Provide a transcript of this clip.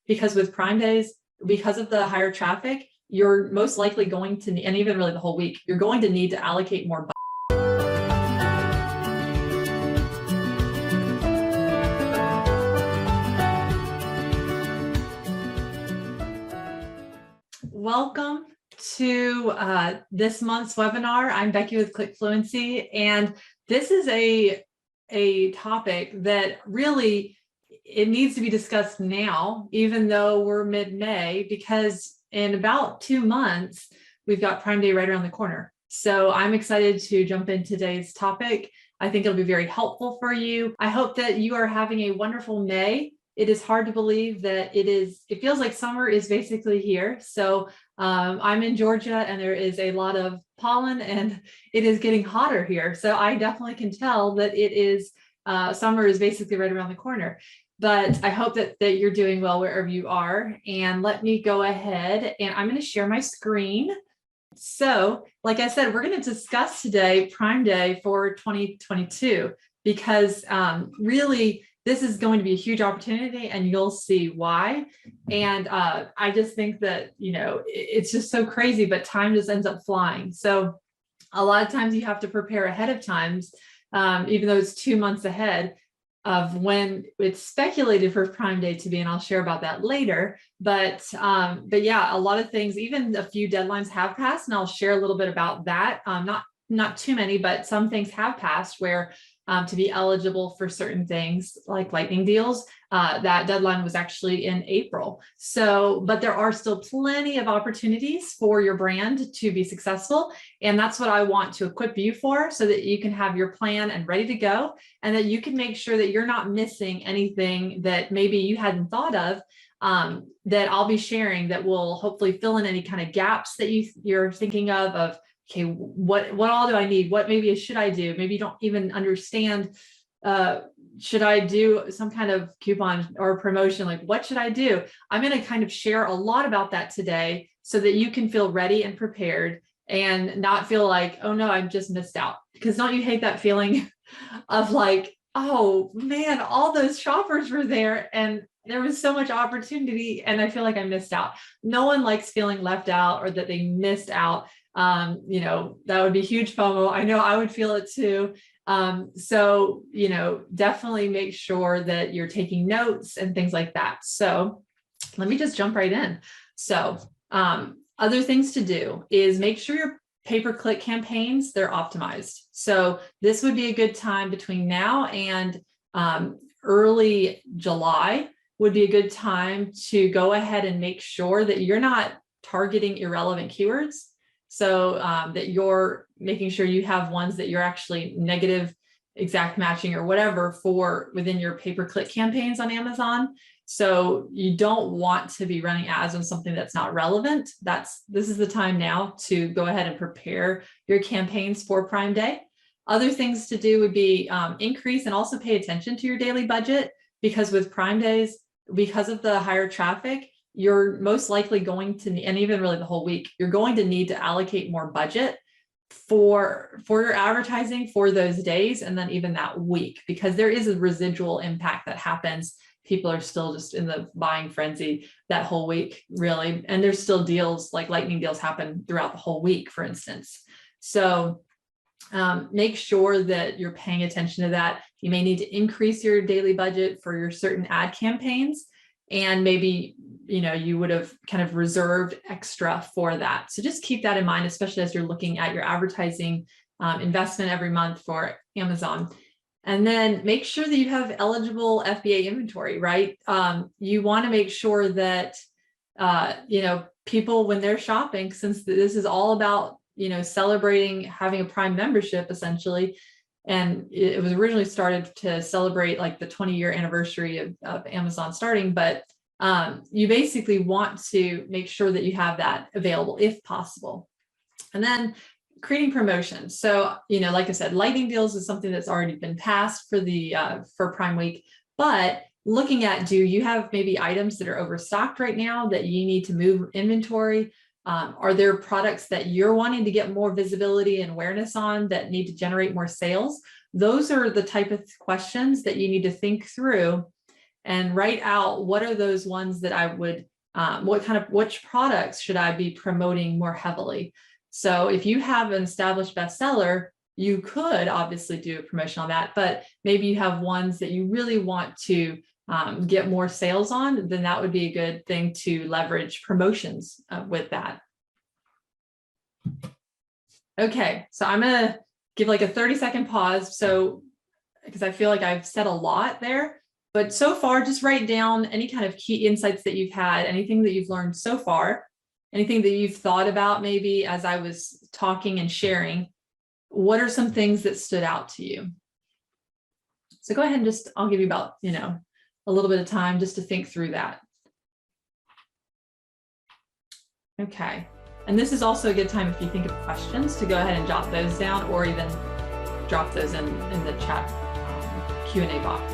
because with Prime Days, because of the higher traffic, you're most likely going to, and even really the whole week, you're going to need to allocate more. Welcome to this month's webinar. I'm Becky with ClickFluency, and this is a topic that really it needs to be discussed now, even though we're mid-May, because in about 2 months, we've got Prime Day right around the corner. So I'm excited to jump into today's topic. I think it'll be very helpful for you. I hope that you are having a wonderful May. It is hard to believe that it feels like summer is basically here. So I'm in Georgia and there is a lot of pollen and it is getting hotter here. So I definitely can tell that it is summer is basically right around the corner. But I hope that you're doing well wherever you are. And let me go ahead and I'm going to share my screen. So like I said, we're going to discuss today Prime Day for 2022, because really this is going to be a huge opportunity and you'll see why. And I just think that, it's just so crazy, but time just ends up flying. So a lot of times you have to prepare ahead of time, even though it's 2 months ahead of when it's speculated for Prime Day to be, and I'll share about that later. But yeah, a lot of things, even a few deadlines have passed, and I'll share a little bit about that. Not too many, but some things have passed where to be eligible for certain things like lightning deals, that deadline was actually in April. So, but there are still plenty of opportunities for your brand to be successful. And that's what I want to equip you for, so that you can have your plan and ready to go, and that you can make sure that you're not missing anything that maybe you hadn't thought of, that I'll be sharing that will hopefully fill in any kind of gaps that you're thinking of, okay, what all do I need? What maybe should I do? Maybe you don't even understand, should I do some kind of coupon or promotion? Like, what should I do? I'm going to kind of share a lot about that today so that you can feel ready and prepared and not feel like, oh no, I've just missed out. Because don't you hate that feeling of like, oh man, all those shoppers were there and there was so much opportunity and I feel like I missed out. No one likes feeling left out or that they missed out. That would be huge FOMO. I know I would feel it too. So, definitely make sure that you're taking notes and things like that. So let me just jump right in. So, other things to do is make sure your pay-per-click campaigns, they're optimized. So this would be a good time between now and early July would be a good time to go ahead and make sure that you're not targeting irrelevant keywords. So that you're making sure you have ones that you're actually negative exact matching or whatever for within your pay-per-click campaigns on Amazon. So you don't want to be running ads on something that's not relevant. This is the time now to go ahead and prepare your campaigns for Prime Day. Other things to do would be increase and also pay attention to your daily budget, because with Prime Days, because of the higher traffic, you're most likely going to, and even really the whole week, you're going to need to allocate more budget for your advertising for those days and then even that week, because there is a residual impact that happens. People are still just in the buying frenzy that whole week, really. And there's still deals, like lightning deals happen throughout the whole week, for instance. So make sure that you're paying attention to that. You may need to increase your daily budget for your certain ad campaigns. And maybe, you would have kind of reserved extra for that. So just keep that in mind, especially as you're looking at your advertising investment every month for Amazon. And then make sure that you have eligible FBA inventory, right? You want to make sure that, people, when they're shopping, since this is all about, celebrating having a Prime membership, essentially, and it was originally started to celebrate like the 20-year anniversary of Amazon starting, but you basically want to make sure that you have that available if possible. And then creating promotions. So, like I said, lightning deals is something that's already been passed for Prime Week, but looking at, do you have maybe items that are overstocked right now that you need to move inventory? Are there products that you're wanting to get more visibility and awareness on that need to generate more sales? Those are the type of questions that you need to think through and write out what are those ones that I would, which products should I be promoting more heavily? So if you have an established bestseller, you could obviously do a promotion on that, but maybe you have ones that you really want to get more sales on, then that would be a good thing to leverage promotions with that. Okay, so I'm gonna give like a 30-second pause. So, because I feel like I've said a lot there, but so far, just write down any kind of key insights that you've had, anything that you've learned so far, anything that you've thought about maybe as I was talking and sharing. What are some things that stood out to you? So go ahead and I'll give you about, a little bit of time just to think through that. Okay. And this is also a good time if you think of questions to go ahead and jot those down, or even drop those in the chat Q&A box.